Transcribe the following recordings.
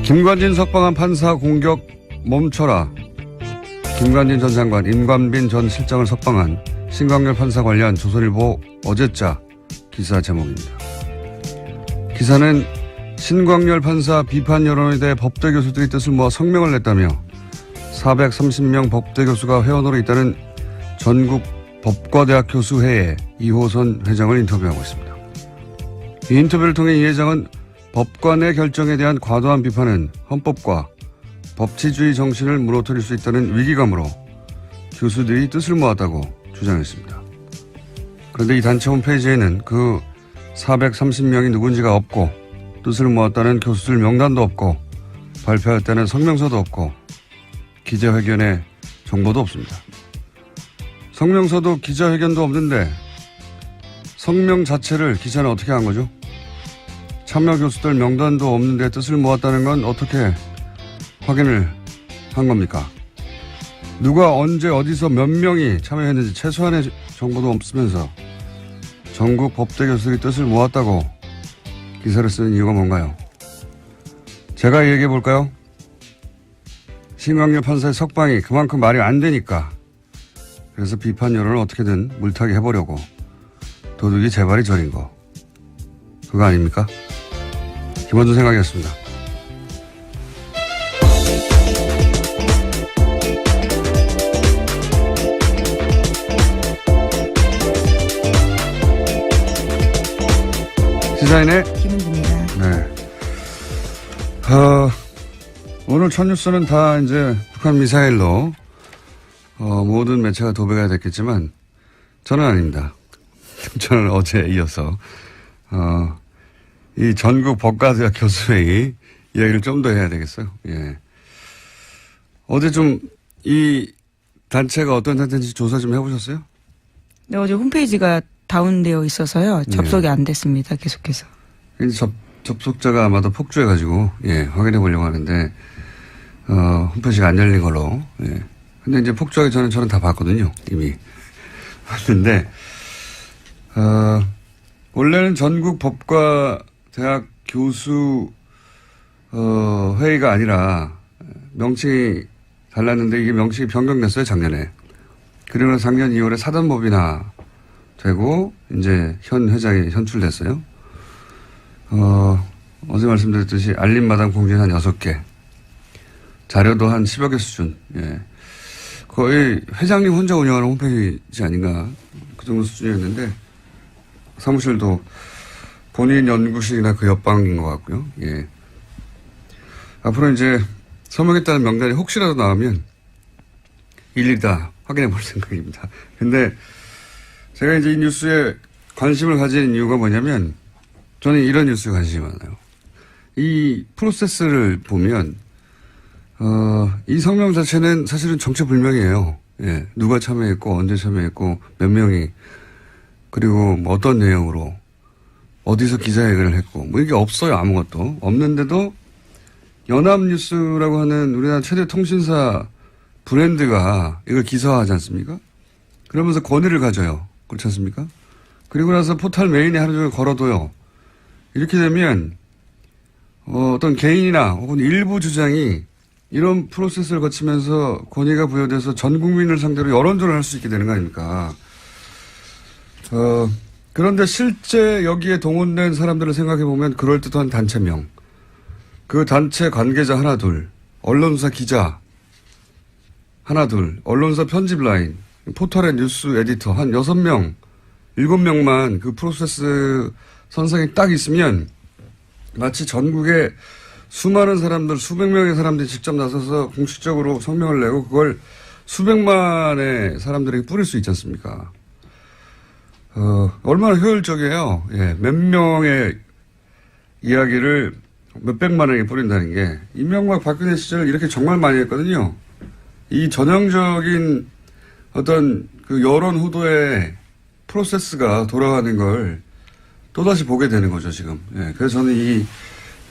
김관진 석방한 판사 공격 멈춰라. 김관진 전 장관, 임관빈 전 실장을 석방한 신광렬 판사 관련 조선일보 어제자 기사 제목입니다. 기사는 신광렬 판사 비판 여론에 대해 법대 교수들이 뜻을 모아 성명을 냈다며 430명 법대 교수가 회원으로 있다는 전국 법과대학 교수회의 이호선 회장을 인터뷰하고 있습니다. 이 인터뷰를 통해 이 회장은 법관의 결정에 대한 과도한 비판은 헌법과 법치주의 정신을 무너뜨릴 수 있다는 위기감으로 교수들이 뜻을 모았다고 주장했습니다. 그런데 이 단체 홈페이지에는 그 430명이 누군지가 없고 뜻을 모았다는 교수들 명단도 없고 발표했다는 성명서도 없고 기자회견의 정보도 없습니다. 성명서도 기자회견도 없는데 성명 자체를 기자는 어떻게 한 거죠? 참여 교수들 명단도 없는데 뜻을 모았다는 건 어떻게 확인을 한 겁니까? 누가 언제 어디서 몇 명이 참여했는지 최소한의 정보도 없으면서 전국 법대 교수들이 뜻을 모았다고 기사를 쓰는 이유가 뭔가요? 제가 얘기해 볼까요? 신광렬 판사의 석방이 그만큼 말이 안 되니까 그래서 비판 여론을 어떻게든 물타기 해보려고 도둑이 재발이 저린 거 그거 아닙니까? 김원준 생각이었습니다. 시사인의 김은주입니다. 네. 오늘 첫 뉴스는 다 이제 북한 미사일로 모든 매체가 도배가 됐겠지만 저는 아닙니다. 저는 어제 이어서 이 전국 법과대학 교수회의 이야기를 좀 더 해야 되겠어요. 예. 어제 좀 이 단체가 어떤 단체인지 조사 좀 해보셨어요? 네, 어제 홈페이지가 다운되어 있어서요. 접속이 안 됐습니다. 계속해서. 접속자가 아마도 폭주해가지고, 예, 확인해 보려고 하는데, 홈페이지가 안 열린 걸로, 예. 근데 이제 폭주하기 전에 저는 다 봤거든요. 이미. 봤는데, 원래는 전국 법과 대학 교수, 회의가 아니라, 명칭이 달랐는데 이게 명칭이 변경됐어요, 작년에. 그리고 작년 2월에 사단법인화 되고, 이제 현 회장이 선출됐어요. 어제 말씀드렸듯이 알림마당 공지는 한 6개. 자료도 한 10여 개 수준. 예. 거의 회장님 혼자 운영하는 홈페이지 아닌가. 그 정도 수준이었는데, 사무실도 본인 연구실이나 그 옆방인 것 같고요. 예. 앞으로 이제 서명했다는 명단이 혹시라도 나오면 일일이 다 확인해 볼 생각입니다. 근데 제가 이제 이 뉴스에 관심을 가진 이유가 뭐냐면 저는 이런 뉴스에 관심이 많아요. 이 프로세스를 보면, 이 성명 자체는 사실은 정체불명이에요. 예. 누가 참여했고, 언제 참여했고, 몇 명이, 그리고 뭐 어떤 내용으로, 어디서 기자회견을 했고, 뭐 이게 없어요. 아무것도. 없는데도 연합뉴스라고 하는 우리나라 최대 통신사 브랜드가 이걸 기사화하지 않습니까? 그러면서 권위를 가져요. 그렇지 않습니까? 그리고 나서 포털 메인에 하루 종일 걸어둬요. 이렇게 되면 어떤 개인이나 혹은 일부 주장이 이런 프로세스를 거치면서 권위가 부여돼서 전 국민을 상대로 여론전을 할 수 있게 되는 거 아닙니까? 그런데 실제 여기에 동원된 사람들을 생각해 보면 그럴듯한 단체명, 그 단체 관계자 하나 둘, 언론사 기자 하나 둘, 언론사 편집 라인, 포털의 뉴스 에디터 한 6명, 7명만 그 프로세스 선상에 딱 있으면 마치 전국에 수많은 사람들, 수백 명의 사람들이 직접 나서서 공식적으로 성명을 내고 그걸 수백만의 사람들에게 뿌릴 수 있지 않습니까? 얼마나 효율적이에요. 예, 몇 명의 이야기를 몇백만에게 뿌린다는 게. 이명박 박근혜 시절 이렇게 정말 많이 했거든요. 이 전형적인 어떤 그 여론 후도의 프로세스가 돌아가는 걸 또다시 보게 되는 거죠, 지금. 예, 그래서 저는 이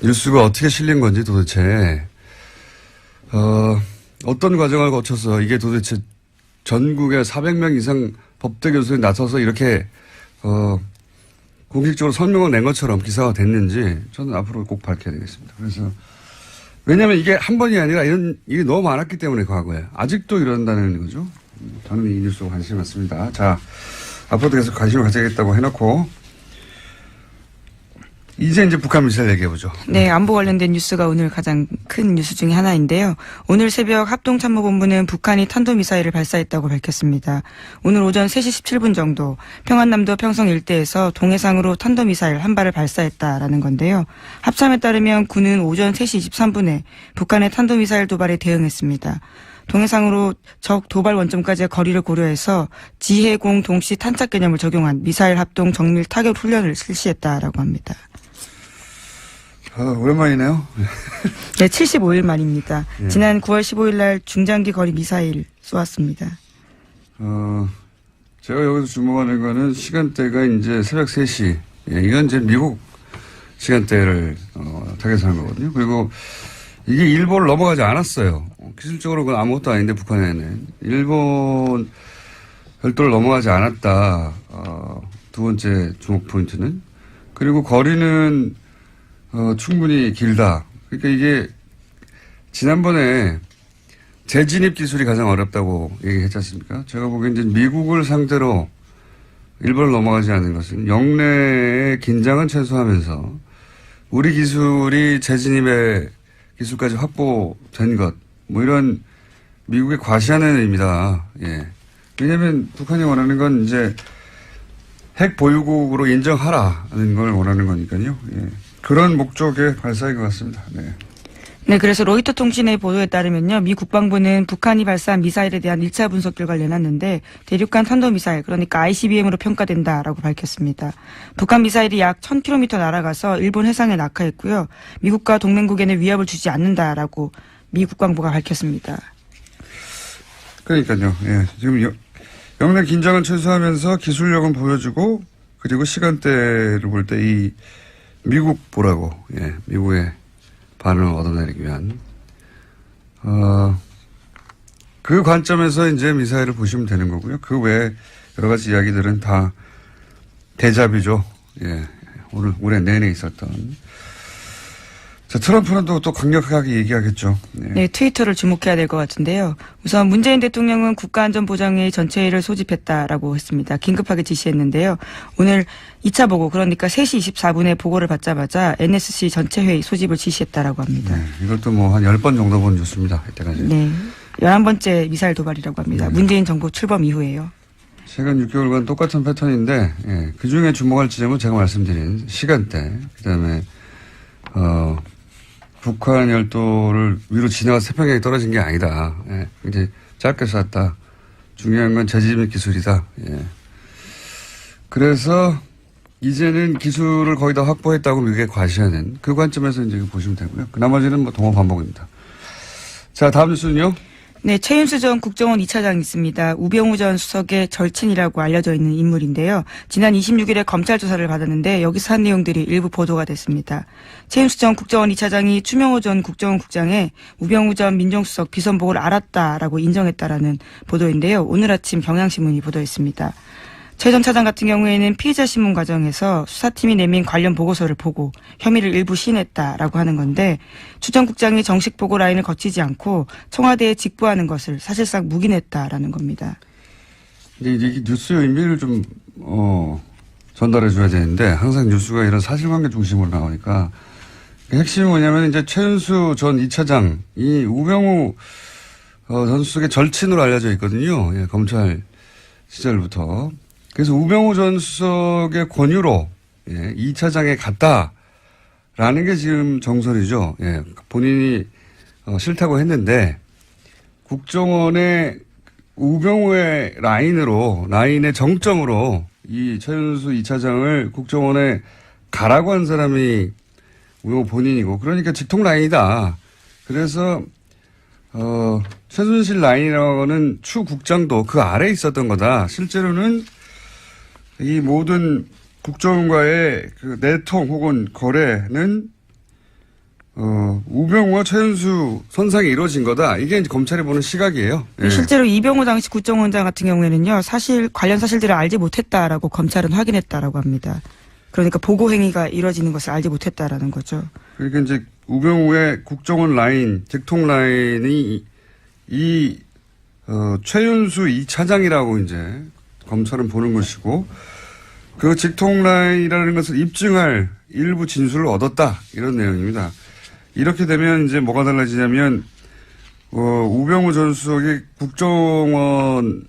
뉴스가 어떻게 실린 건지 도대체, 어떤 과정을 거쳐서 이게 도대체 전국에 400명 이상 법대 교수들이 나서서 이렇게, 공식적으로 설명을 낸 것처럼 기사가 됐는지 저는 앞으로 꼭 밝혀야 되겠습니다. 그래서 왜냐하면 이게 한 번이 아니라 이런 일이 너무 많았기 때문에 과거에 아직도 이런다는 거죠. 저는 이 뉴스에 관심이 많습니다. 자, 앞으로도 계속 관심을 가져야겠다고 해놓고 이제 북한 미사일 얘기해보죠. 네, 안보 관련된 뉴스가 오늘 가장 큰 뉴스 중에 하나인데요. 오늘 새벽 합동참모본부는 북한이 탄도미사일을 발사했다고 밝혔습니다. 오늘 오전 3시 17분 정도 평안남도 평성 일대에서 동해상으로 탄도미사일 한 발을 발사했다라는 건데요. 합참에 따르면 군은 오전 3시 23분에 북한의 탄도미사일 도발에 대응했습니다. 동해상으로 적 도발 원점까지의 거리를 고려해서 지해공 동시 탄착 개념을 적용한 미사일 합동 정밀 타격 훈련을 실시했다라고 합니다. 오랜만이네요. 네, 75일 만입니다. 예. 지난 9월 15일 날 중장기 거리 미사일 쏘았습니다. 제가 여기서 주목하는 거는 시간대가 이제 새벽 3시. 예, 이건 이제 미국 시간대를 타겟하는 거거든요. 그리고 이게 일본을 넘어가지 않았어요. 기술적으로 그건 아무것도 아닌데 북한에는. 일본 별도를 넘어가지 않았다. 두 번째 주목 포인트는. 그리고 거리는 충분히 길다. 그러니까 이게 지난번에 재진입 기술이 가장 어렵다고 얘기했지 않습니까? 제가 보기엔 이제 미국을 상대로 일본을 넘어가지 않는 것은 영내의 긴장은 최소화하면서 우리 기술이 재진입의 기술까지 확보된 것, 뭐 이런 미국의 과시하는 의미다. 예. 왜냐하면 북한이 원하는 건 이제 핵 보유국으로 인정하라는 걸 원하는 거니까요. 예. 그런 목적의 발사인 것 같습니다. 네. 네, 그래서 로이터 통신의 보도에 따르면요. 미 국방부는 북한이 발사한 미사일에 대한 1차 분석 결과를 내놨는데 대륙간 탄도미사일, 그러니까 ICBM으로 평가된다라고 밝혔습니다. 북한 미사일이 약 1000km 날아가서 일본 해상에 낙하했고요. 미국과 동맹국에는 위협을 주지 않는다라고 미 국방부가 밝혔습니다. 그러니까요. 예. 지금 영내 긴장은 최소화하면서 기술력은 보여주고 그리고 시간대를 볼 때 이 미국 보라고, 예, 미국의 반응을 얻어내기 위한, 그 관점에서 이제 미사일을 보시면 되는 거고요. 그 외에 여러 가지 이야기들은 다 대잡이죠. 예, 올해 내내 있었던. 자, 트럼프는 또 강력하게 얘기하겠죠. 네. 네, 트위터를 주목해야 될 것 같은데요. 우선 문재인 대통령은 국가안전보장회의 전체회의를 소집했다라고 했습니다. 긴급하게 지시했는데요. 오늘 2차 보고, 그러니까 3시 24분에 보고를 받자마자 NSC 전체회의 소집을 지시했다라고 합니다. 네, 이것도 뭐 한 10번 정도 본 뉴스입니다. 이때까지. 네, 11번째 미사일 도발이라고 합니다. 네. 문재인 정부 출범 이후에요. 최근 6개월간 똑같은 패턴인데, 예, 그 중에 주목할 지점은 제가 말씀드린 시간대, 그 다음에, 북한 열도를 위로 지나가서 태평양에 떨어진 게 아니다. 예, 이제 짧게 쐈다. 중요한 건 재진입 기술이다. 예. 그래서 이제는 기술을 거의 다 확보했다고 미국에 과시하는 그 관점에서 이제 보시면 되고요. 그 나머지는 뭐 동호 반복입니다. 자, 다음 뉴스는요. 네, 최윤수 전 국정원 2차장이 있습니다. 우병우 전 수석의 절친이라고 알려져 있는 인물인데요. 지난 26일에 검찰 조사를 받았는데 여기서 한 내용들이 일부 보도가 됐습니다. 최윤수 전 국정원 2차장이 추명호 전 국정원 국장의 우병우 전 민정수석 비선복을 알았다라고 인정했다라는 보도인데요. 오늘 아침 경향신문이 보도했습니다. 최 전 차장 같은 경우에는 피의자 신문 과정에서 수사팀이 내민 관련 보고서를 보고 혐의를 일부 시인했다라고 하는 건데 추 전 국장이 정식 보고 라인을 거치지 않고 청와대에 직보하는 것을 사실상 묵인했다라는 겁니다. 이제 뉴스의 의미를 좀 전달해 줘야 되는데 항상 뉴스가 이런 사실관계 중심으로 나오니까 핵심이 뭐냐면 이제 최윤수 전 2차장이 우병우 전 수석의 절친으로 알려져 있거든요. 예, 검찰 시절부터. 그래서 우병우 전 수석의 권유로, 예, 2차장에 갔다라는 게 지금 정설이죠. 예, 본인이 싫다고 했는데 국정원의 우병우의 라인의 정점으로 이 최윤수 2차장을 국정원에 가라고 한 사람이 우병우 본인이고, 그러니까 직통 라인이다. 그래서 최순실 라인이라고는 추 국장도 그 아래에 있었던 거다. 실제로는 이 모든 국정원과의 그 내통 혹은 거래는 우병우와 최윤수 선상에 이루어진 거다. 이게 이제 검찰이 보는 시각이에요. 예. 실제로 이병우 당시 국정원장 같은 경우에는요, 관련 사실들을 알지 못했다라고 검찰은 확인했다라고 합니다. 그러니까 보고 행위가 이루어지는 것을 알지 못했다라는 거죠. 그러니까 이제 우병우의 국정원 라인, 직통 라인이 최윤수 2차장이라고 이제 검찰은 보는 것이고, 그 직통 라인이라는 것을 입증할 일부 진술을 얻었다. 이런 내용입니다. 이렇게 되면 이제 뭐가 달라지냐면, 우병우 전 수석이 국정원을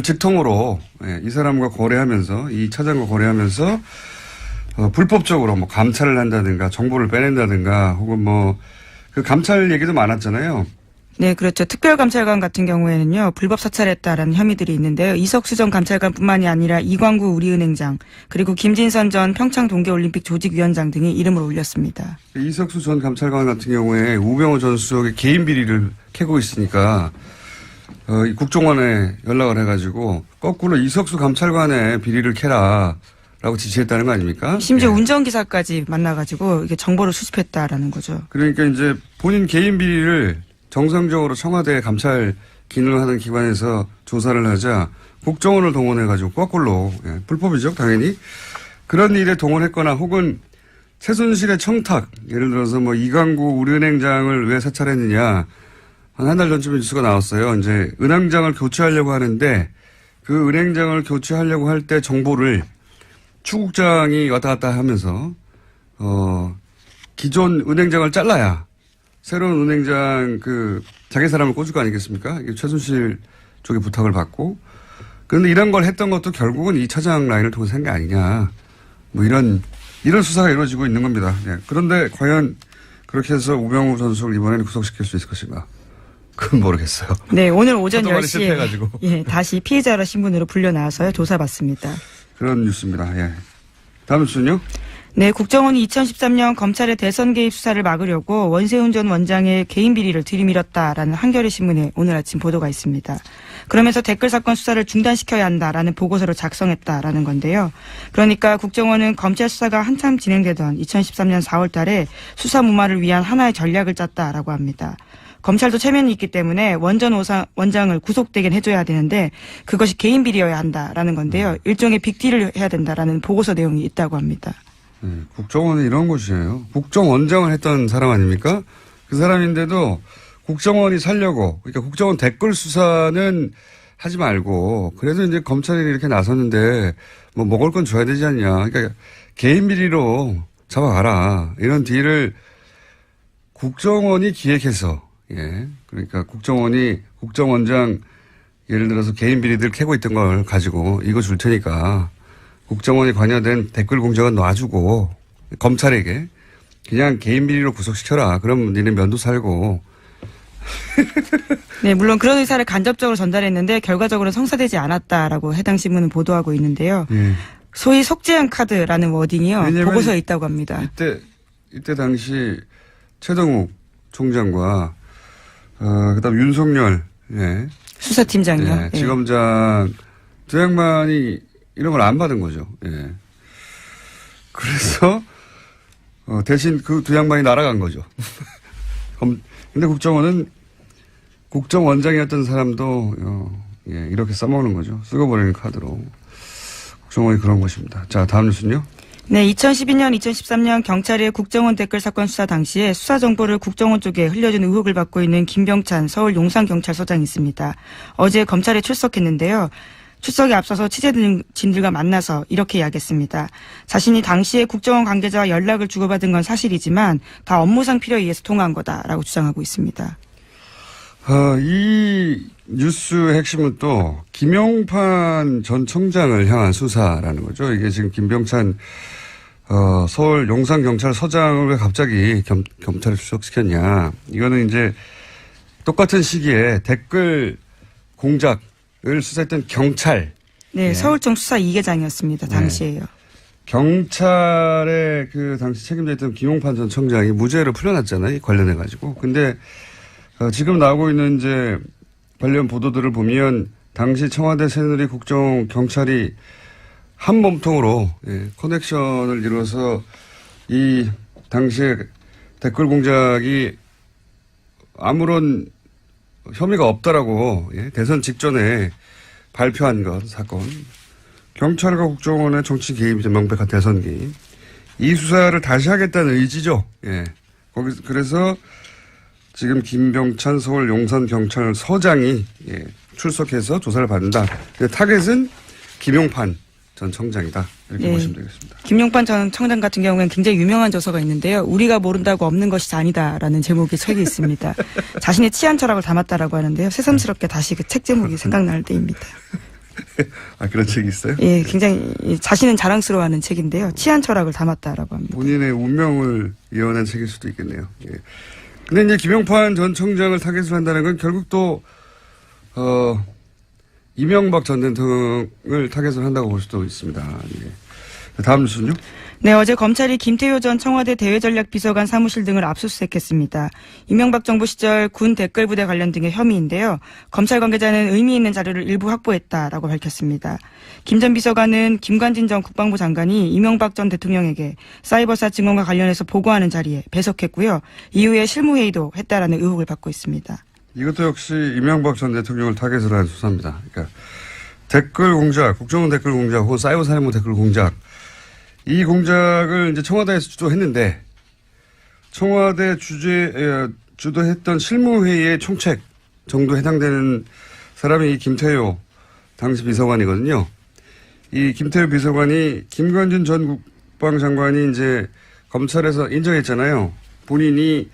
직통으로, 이 사람과 거래하면서, 이 차장과 거래하면서, 불법적으로 뭐 감찰을 한다든가 정보를 빼낸다든가 혹은 뭐 그 감찰 얘기도 많았잖아요. 네, 그렇죠. 특별감찰관 같은 경우에는요, 불법 사찰했다라는 혐의들이 있는데요. 이석수 전 감찰관뿐만이 아니라 이광구 우리은행장, 그리고 김진선 전 평창 동계올림픽 조직위원장 등이 이름을 올렸습니다. 이석수 전 감찰관 같은 경우에 우병우 전 수석의 개인 비리를 캐고 있으니까 이 국정원에 연락을 해가지고 거꾸로 이석수 감찰관의 비리를 캐라. 라고 지시했다는 거 아닙니까? 심지어 운전기사까지 만나가지고 이게 정보를 수집했다라는 거죠. 그러니까 이제 본인 개인 비리를 정상적으로 청와대 감찰 기능을 하는 기관에서 조사를 하자 국정원을 동원해가지고 거꾸로, 불법이죠, 당연히. 그런 일에 동원했거나 혹은 최순실의 청탁, 예를 들어서 뭐 이광구 우리은행장을 왜 사찰했느냐. 한 달 전쯤에 뉴스가 나왔어요. 이제 은행장을 교체하려고 하는데 그 은행장을 교체하려고 할 때 정보를 추국장이 왔다 갔다 하면서, 기존 은행장을 잘라야 새로운 은행장 자기 사람을 꽂을 거 아니겠습니까? 이게 최순실 쪽에 부탁을 받고. 그런데 이런 걸 했던 것도 결국은 이 차장 라인을 통해서 한 게 아니냐. 뭐 이런 수사가 이루어지고 있는 겁니다. 예. 그런데 과연 그렇게 해서 우병우 전 수석을 이번에는 구속시킬 수 있을 것인가? 그건 모르겠어요. 네, 오늘 오전 그동안에 10시에 실패해가지고. 다시 피해자라 신분으로 불려 나와서요, 조사받습니다. 그런 뉴스입니다. 예. 다음 뉴스는요? 네, 국정원이 2013년 검찰의 대선 개입 수사를 막으려고 원세훈 전 원장의 개인 비리를 들이밀었다라는 한겨레 신문에 오늘 아침 보도가 있습니다. 그러면서 댓글 사건 수사를 중단시켜야 한다라는 보고서를 작성했다라는 건데요. 그러니까 국정원은 검찰 수사가 한참 진행되던 2013년 4월 달에 수사 무마를 위한 하나의 전략을 짰다라고 합니다. 검찰도 체면이 있기 때문에 원전 원장을 구속되긴 해줘야 되는데 그것이 개인 비리여야 한다라는 건데요. 일종의 빅딜을 해야 된다라는 보고서 내용이 있다고 합니다. 네, 국정원은 이런 곳이에요. 국정원장을 했던 사람 아닙니까? 그 사람인데도 국정원이 살려고, 그러니까 국정원 댓글 수사는 하지 말고, 그래도 이제 검찰이 이렇게 나섰는데 뭐 먹을 건 줘야 되지 않냐. 그러니까 개인 비리로 잡아가라. 이런 딜을 국정원이 기획해서, 그러니까 국정원장 예를 들어서 개인 비리들 캐고 있던 걸 가지고 이거 줄 테니까 국정원이 관여된 댓글 공작은 놔주고 검찰에게 그냥 개인 비리로 구속시켜라. 그럼 니네 면도 살고. 네, 물론 그런 의사를 간접적으로 전달했는데 결과적으로 성사되지 않았다라고 해당 신문은 보도하고 있는데요. 소위 속죄한 카드라는 워딩이요. 보고서에 있다고 합니다. 이때 당시 최동욱 총장과 그다음 윤석열 수사팀장이요. 지검장 두 양반이 이런 걸 안 받은 거죠. 그래서 대신 그 두 양반이 날아간 거죠. 근데 국정원은 국정원장이었던 사람도 이렇게 써먹는 거죠. 쓰고버리는 카드로. 국정원이 그런 것입니다. 자, 다음 뉴스는요. 네, 2012년, 2013년 경찰의 국정원 댓글 사건 수사 당시에 수사 정보를 국정원 쪽에 흘려준 의혹을 받고 있는 김병찬 서울 용산경찰서장이 있습니다. 어제 검찰에 출석했는데요. 출석에 앞서서 취재진들과 만나서 이렇게 이야기했습니다. 자신이 당시에 국정원 관계자와 연락을 주고받은 건 사실이지만 다 업무상 필요에 의해서 통화한 거다라고 주장하고 있습니다. 이 뉴스의 핵심은 또 김용판 전 청장을 향한 수사라는 거죠. 이게 지금 김병찬 서울 용산경찰서장을 왜 갑자기 검찰에 출석시켰냐. 이거는 이제 똑같은 시기에 댓글 공작을 수사했던 경찰. 네, 서울청 수사 2계장이었습니다. 당시에요. 경찰의 당시 책임져 있던 김용판 전 청장이 무죄로 풀려났잖아요. 관련해가지고. 근데 지금 나오고 있는 이제 관련 보도들을 보면 당시 청와대 새누리 국정경찰이 한 몸통으로 커넥션을 이루어서 이 당시에 댓글 공작이 아무런 혐의가 없다라고 대선 직전에 발표한 것 사건. 경찰과 국정원의 정치 개입이죠. 명백한 대선 개입. 이 수사를 다시 하겠다는 의지죠. 그래서 지금 김병찬 서울 용산경찰서장이 출석해서 조사를 받는다. 타겟은 김용판 전 청장이다. 이렇게 보시면 되겠습니다. 김용판 전 청장 같은 경우에는 굉장히 유명한 저서가 있는데요. 우리가 모른다고 없는 것이 아니다라는 제목의 책이 있습니다. 자신의 치안 철학을 담았다라고 하는데요. 새삼스럽게 다시 그 책 제목이 생각날 때입니다. 아, 그런 책이 있어요? 예, 굉장히 자신은 자랑스러워하는 책인데요. 치안 철학을 담았다라고 합니다. 본인의 운명을 예언한 책일 수도 있겠네요. 예. 근데 이제 김용판 전 청장을 타겟으로 한다는 건 결국 또 이명박 전 대통령을 타겟으로 한다고 볼 수도 있습니다. 예. 다음 뉴스는요? 네, 어제 검찰이 김태효 전 청와대 대외전략비서관 사무실 등을 압수수색했습니다. 이명박 정부 시절 군 댓글부대 관련 등의 혐의인데요. 검찰 관계자는 의미 있는 자료를 일부 확보했다라고 밝혔습니다. 김 전 비서관은 김관진 전 국방부 장관이 이명박 전 대통령에게 사이버사 증언과 관련해서 보고하는 자리에 배석했고요. 이후에 실무회의도 했다라는 의혹을 받고 있습니다. 이것도 역시 이명박 전 대통령을 타겟으로 한 수사입니다. 그러니까 댓글 공작, 국정원 댓글 공작 혹은 사이버 살인무 댓글 공작, 이 공작을 이제 청와대에서 주도했는데 청와대 주도했던 실무회의의 총책 정도 해당되는 사람이 이 김태효 당시 비서관이거든요. 이 김태효 비서관이 김관진 전 국방장관이 이제 검찰에서 인정했잖아요. 본인이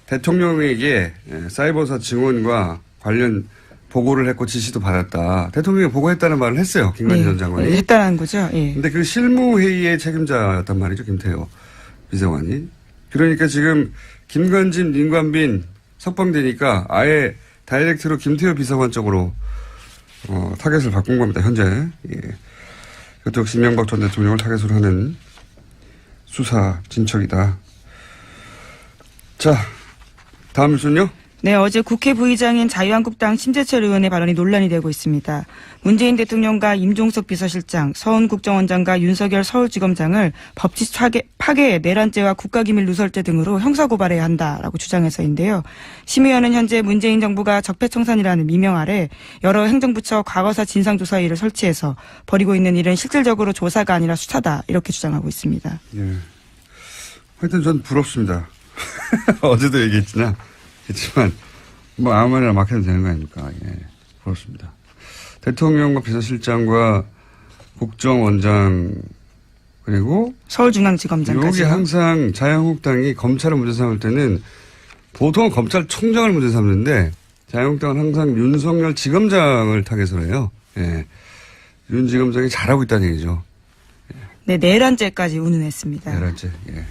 대통령에게 사이버사 증언과 관련 보고를 했고 지시도 받았다. 대통령이 보고했다는 말을 했어요. 김관진 전 장관이. 했다는 거죠. 예. 근데 그 실무회의의 책임자였단 말이죠. 김태효 비서관이. 그러니까 지금 김관진, 임관빈 석방되니까 아예 다이렉트로 김태효 비서관 쪽으로 타겟을 바꾼 겁니다. 현재. 예. 그것도 역시 이명박 전 대통령을 타겟으로 하는 수사 진척이다. 자, 다음 뉴스는요? 네, 어제 국회 부의장인 자유한국당 심재철 의원의 발언이 논란이 되고 있습니다. 문재인 대통령과 임종석 비서실장, 서훈 국정원장과 윤석열 서울지검장을 법치 파괴, 내란죄와 국가기밀 누설죄 등으로 형사고발해야 한다라고 주장해서인데요. 심 의원은 현재 문재인 정부가 적폐청산이라는 미명 아래 여러 행정부처 과거사 진상조사위를 설치해서 벌이고 있는 일은 실질적으로 조사가 아니라 수사다 이렇게 주장하고 있습니다. 예. 하여튼 전 부럽습니다. 어제도 얘기했지만 뭐 아무 말이나 막 해도 되는 거 아닙니까? 예, 그렇습니다. 대통령과 비서실장과 국정원장 그리고 서울중앙지검장까지. 여기 항상 자유한국당이 검찰을 문제 삼을 때는 보통 검찰총장을 문제 삼는데 자유한국당은 항상 윤석열 지검장을 타겟으로 해요. 예. 윤 지검장이 잘하고 있다는 얘기죠. 네, 내란죄까지 운운했습니다. 내란죄. 예.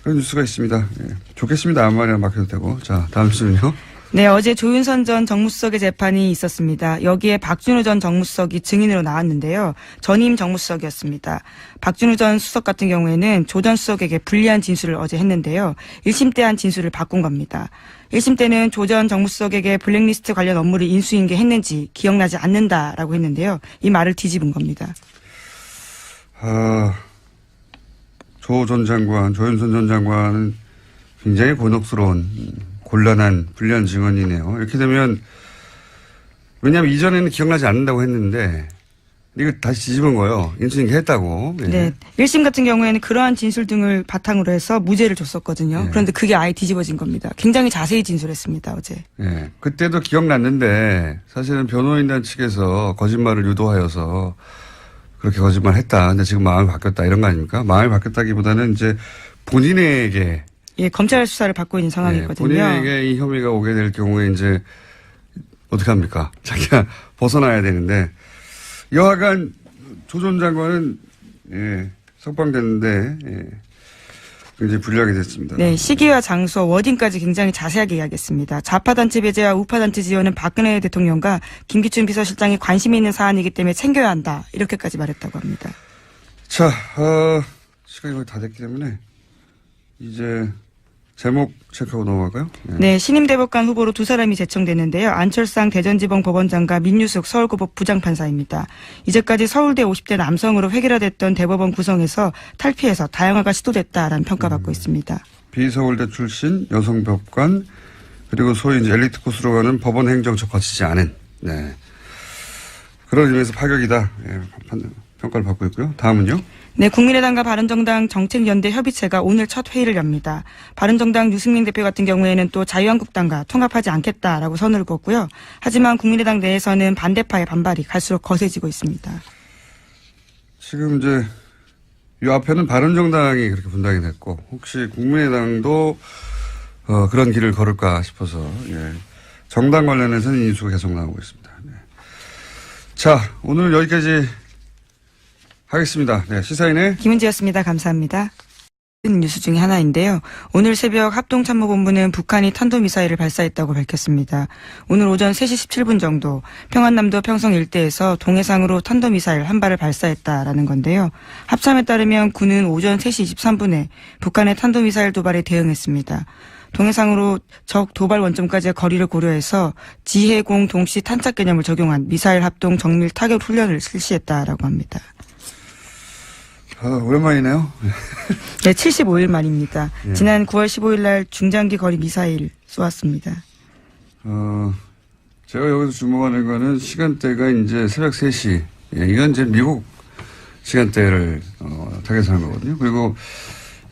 그런 뉴스가 있습니다. 예. 좋겠습니다. 아무 말이나 막 해도 되고. 자, 다음 뉴스는요. 네, 어제 조윤선 전 정무수석의 재판이 있었습니다. 여기에 박준우 전 정무수석이 증인으로 나왔는데요. 전임 정무수석이었습니다. 박준우 전 수석 같은 경우에는 조 전 수석에게 불리한 진술을 어제 했는데요. 1심 때 한 진술을 바꾼 겁니다. 1심 때는 조 전 정무수석에게 블랙리스트 관련 업무를 인수인계했는지 기억나지 않는다라고 했는데요. 이 말을 뒤집은 겁니다. 조 전 장관, 조윤선 전 장관은 굉장히 곤혹스러운, 곤란한, 불리한 증언이네요. 이렇게 되면, 왜냐하면 이전에는 기억나지 않는다고 했는데, 이거 다시 뒤집은 거예요. 인수인계 했다고. 예. 네. 1심 같은 경우에는 그러한 진술 등을 바탕으로 해서 무죄를 줬었거든요. 예. 그런데 그게 아예 뒤집어진 겁니다. 굉장히 자세히 진술했습니다, 어제. 예. 그때도 기억났는데, 사실은 변호인단 측에서 거짓말을 유도하여서, 그렇게 거짓말 했다. 근데 지금 마음이 바뀌었다. 이런 거 아닙니까? 마음이 바뀌었다기보다는 이제 본인에게. 예, 검찰 수사를 받고 있는 상황이거든요. 본인에게 이 혐의가 오게 될 경우에 이제 어떻게 합니까? 자기가 벗어나야 되는데. 여하간 조 전 장관은, 예, 석방됐는데, 예, 굉장히 불리하게 됐습니다. 네, 시기와 장소, 워딩까지 굉장히 자세하게 이야기했습니다. 좌파단체 배제와 우파단체 지원은 박근혜 대통령과 김기춘 비서실장이 관심이 있는 사안이기 때문에 챙겨야 한다. 이렇게까지 말했다고 합니다. 자, 시간이 거의 다 됐기 때문에 이제 제목 체크하고 넘어갈까요? 네, 신임 대법관 후보로 두 사람이 제청됐는데요. 안철상 대전지방 법원장과 민유숙 서울고법 부장판사입니다. 이제까지 서울대 50대 남성으로 획일화됐던 대법원 구성에서 탈피해서 다양화가 시도됐다라는 평가받고 있습니다. 비서울대 출신 여성 법관 그리고 소위 이제 엘리트 코스로 가는 법원 행정처 거치지 않은 그런 의미에서 파격이다. 예, 평가를 받고 있고요. 다음은요? 네, 국민의당과 바른정당 정책연대 협의체가 오늘 첫 회의를 엽니다. 바른정당 유승민 대표 같은 경우에는 또 자유한국당과 통합하지 않겠다라고 선을 그었고요. 하지만 국민의당 내에서는 반대파의 반발이 갈수록 거세지고 있습니다. 지금 이제 이 앞에는 바른정당이 그렇게 분당이 됐고 혹시 국민의당도 그런 길을 걸을까 싶어서 정당 관련해서는 인수가 계속 나오고 있습니다. 네. 자, 오늘 여기까지 하겠습니다. 네, 시사인의 김은지였습니다. 감사합니다. 뉴스 중에 하나인데요. 오늘 새벽 합동참모본부는 북한이 탄도미사일을 발사했다고 밝혔습니다. 오늘 오전 3시 17분 정도 평안남도 평성 일대에서 동해상으로 탄도미사일 한 발을 발사했다라는 건데요. 합참에 따르면 군은 오전 3시 23분에 북한의 탄도미사일 도발에 대응했습니다. 동해상으로 적 도발 원점까지의 거리를 고려해서 지해공 동시 탄착 개념을 적용한 미사일 합동 정밀 타격 훈련을 실시했다라고 합니다. 오랜만이네요. 네, 75일 만입니다. 예. 지난 9월 15일 날 중장기 거리 미사일 쏘았습니다. 제가 여기서 주목하는 거는 시간대가 이제 새벽 3시. 이건 이제 미국 시간대를 타겟하는 거거든요. 그리고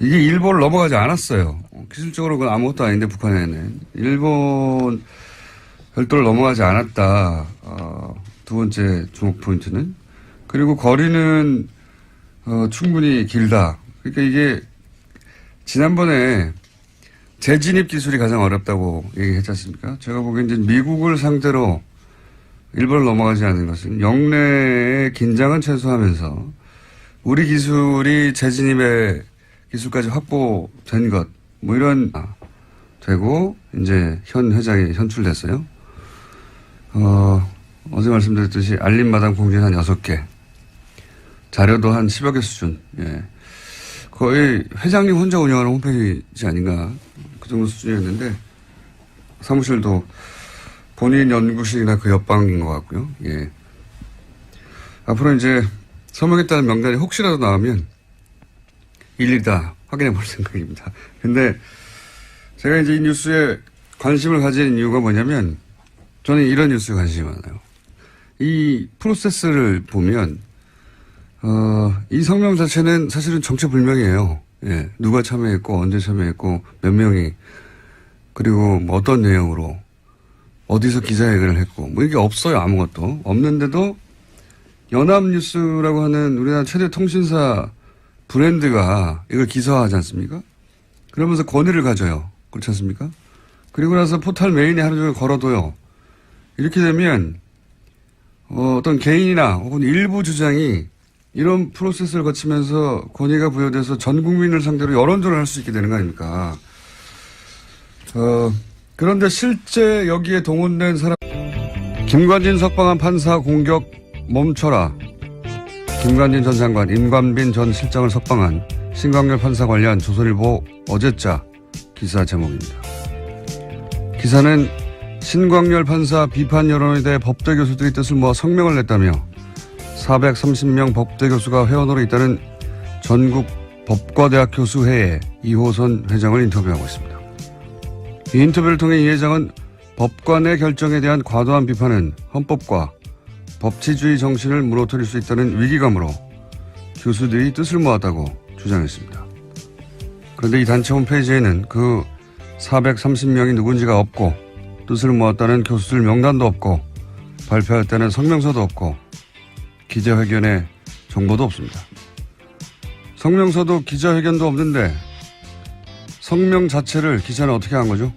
이게 일본을 넘어가지 않았어요. 기술적으로 그건 아무것도 아닌데 북한에는. 일본 별도를 넘어가지 않았다. 두 번째 주목 포인트는. 그리고 거리는 충분히 길다. 그러니까 이게 지난번에 재진입 기술이 가장 어렵다고 얘기했지 않습니까? 제가 보기엔 이제 미국을 상대로 일본을 넘어가지 않는 것은 영내의 긴장은 최소화하면서 우리 기술이 재진입의 기술까지 확보된 것, 뭐 이런 되고 이제 현 회장이 선출됐어요. 어제 말씀드렸듯이 알림마당 공지는 한 6개. 자료도 한 10여 개 수준. 거의 회장님 혼자 운영하는 홈페이지 아닌가. 그 정도 수준이었는데, 사무실도 본인 연구실이나 그 옆방인 것 같고요. 앞으로 이제 서명했다는 명단이 혹시라도 나오면 일일이 다 확인해 볼 생각입니다. 근데 제가 이제 이 뉴스에 관심을 가진 이유가 뭐냐면, 저는 이런 뉴스에 관심이 많아요. 이 프로세스를 보면, 이 성명 자체는 사실은 정체불명이에요. 누가 참여했고, 언제 참여했고, 몇 명이, 그리고 뭐 어떤 내용으로, 어디서 기자회견을 했고, 뭐 이게 없어요. 아무것도. 없는데도 연합뉴스라고 하는 우리나라 최대 통신사 브랜드가 이걸 기사화하지 않습니까? 그러면서 권위를 가져요. 그렇지 않습니까? 그리고 나서 포털 메인에 하루 종일 걸어둬요. 이렇게 되면, 어떤 개인이나 혹은 일부 주장이 이런 프로세스를 거치면서 권위가 부여돼서 전 국민을 상대로 여론전을 할 수 있게 되는 거 아닙니까? 그런데 실제 여기에 동원된 사람, 김관진 석방한 판사 공격 멈춰라. 김관진 전 장관, 임관빈 전 실장을 석방한 신광열 판사 관련 조선일보 어제자 기사 제목입니다. 기사는 신광열 판사 비판 여론에 대해 법대 교수들이 뜻을 모아 성명을 냈다며 430명 법대 교수가 회원으로 있다는 전국 법과대학 교수회의 이호선 회장을 인터뷰하고 있습니다. 이 인터뷰를 통해 이 회장은 법관의 결정에 대한 과도한 비판은 헌법과 법치주의 정신을 무너뜨릴 수 있다는 위기감으로 교수들이 뜻을 모았다고 주장했습니다. 그런데 이 단체 홈페이지에는 그 430명이 누군지가 없고 뜻을 모았다는 교수들 명단도 없고 발표했다는 성명서도 없고 기자회견에 정보도 없습니다. 성명서도 기자회견도 없는데 성명 자체를 기자는 어떻게 한 거죠?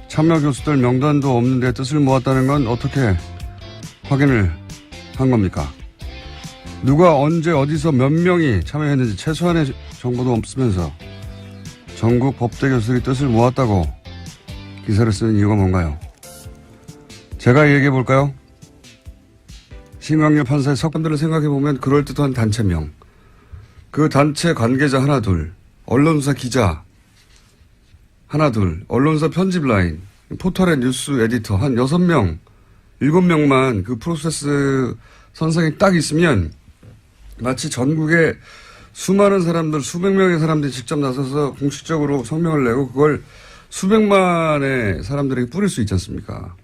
참여 교수들 명단도 없는데 뜻을 모았다는 건 어떻게 확인을 한 겁니까? 누가 언제 어디서 몇 명이 참여했는지 최소한의 정보도 없으면서 전국 법대 교수들이 뜻을 모았다고 기사를 쓰는 이유가 뭔가요? 제가 얘기해 볼까요? 신광열 판사의 석방들을 생각해보면 그럴듯한 단체명. 그 단체 관계자 하나 둘, 언론사 기자 하나 둘, 언론사 편집 라인, 포털의 뉴스 에디터 한 6명, 7명만 그 프로세스 선상에 딱 있으면 마치 전국에 수많은 사람들, 수백 명의 사람들이 직접 나서서 공식적으로 성명을 내고 그걸 수백만의 사람들에게 뿌릴 수 있지 않습니까?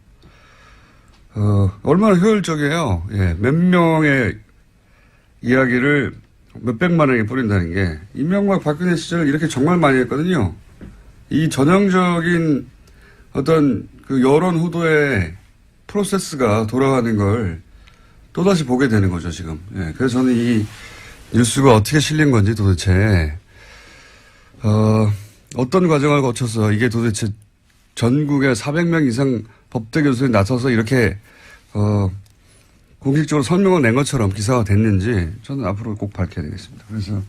얼마나 효율적이에요. 몇 명의 이야기를 몇백만 원에 뿌린다는 게 이명박 박근혜 시절 이렇게 정말 많이 했거든요. 이 전형적인 어떤 그 여론 후도의 프로세스가 돌아가는 걸 또다시 보게 되는 거죠, 지금. 예, 그래서 저는 이 뉴스가 어떻게 실린 건지 도대체, 어떤 과정을 거쳐서 이게 도대체 전국에 400명 이상 법대 교수들이 나서서 이렇게, 공식적으로 설명을 낸 것처럼 기사가 됐는지 저는 앞으로 꼭 밝혀야 되겠습니다. 그래서,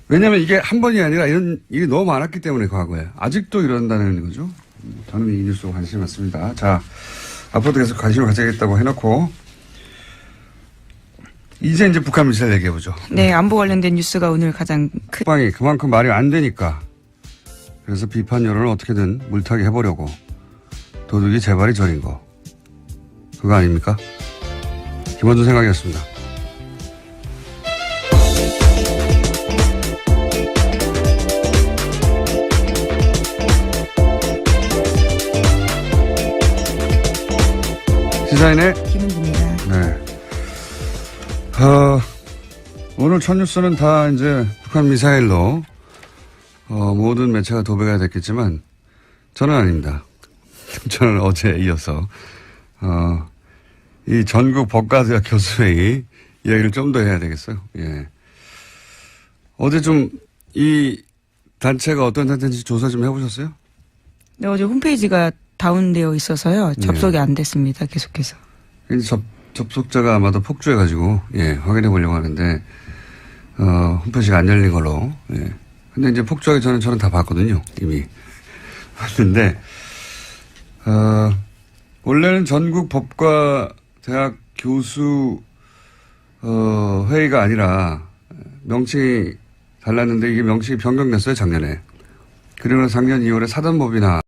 왜냐면 이게 한 번이 아니라 이런 일이 너무 많았기 때문에 과거에. 아직도 이런다는 거죠. 저는 이 뉴스에 관심이 많습니다. 자, 앞으로도 계속 관심을 가져야겠다고 해놓고, 이제 북한 미사일 얘기해보죠. 네, 안보 관련된 뉴스가 오늘 가장 큰. 국방이 그만큼 말이 안 되니까. 그래서 비판 여론을 어떻게든 물타기 해보려고 도둑이 재발이 저린 거. 그거 아닙니까? 김원준 생각이었습니다. 시사인의 김은주입니다. 네. 오늘 첫 뉴스는 다 이제 북한 미사일로 모든 매체가 도배가 됐겠지만 저는 아닙니다. 저는 어제 이어서 이 전국 법과대학 교수회의 이야기를 좀 더 해야 되겠어요. 예. 어제 좀 이 단체가 어떤 단체인지 조사 좀 해보셨어요? 네, 어제 홈페이지가 다운되어 있어서요. 접속이 안 됐습니다. 계속해서. 이제 접속자가 아마도 폭주해가지고, 예, 확인해 보려고 하는데, 홈페이지가 안 열린 걸로, 예. 근데 이제 폭주하기 전에 저는 다 봤거든요, 이미. 봤는데, 원래는 전국 법과 대학 교수, 회의가 아니라, 명칭이 달랐는데 이게 명칭이 변경됐어요, 작년에. 그리고 작년 2월에 사단법이나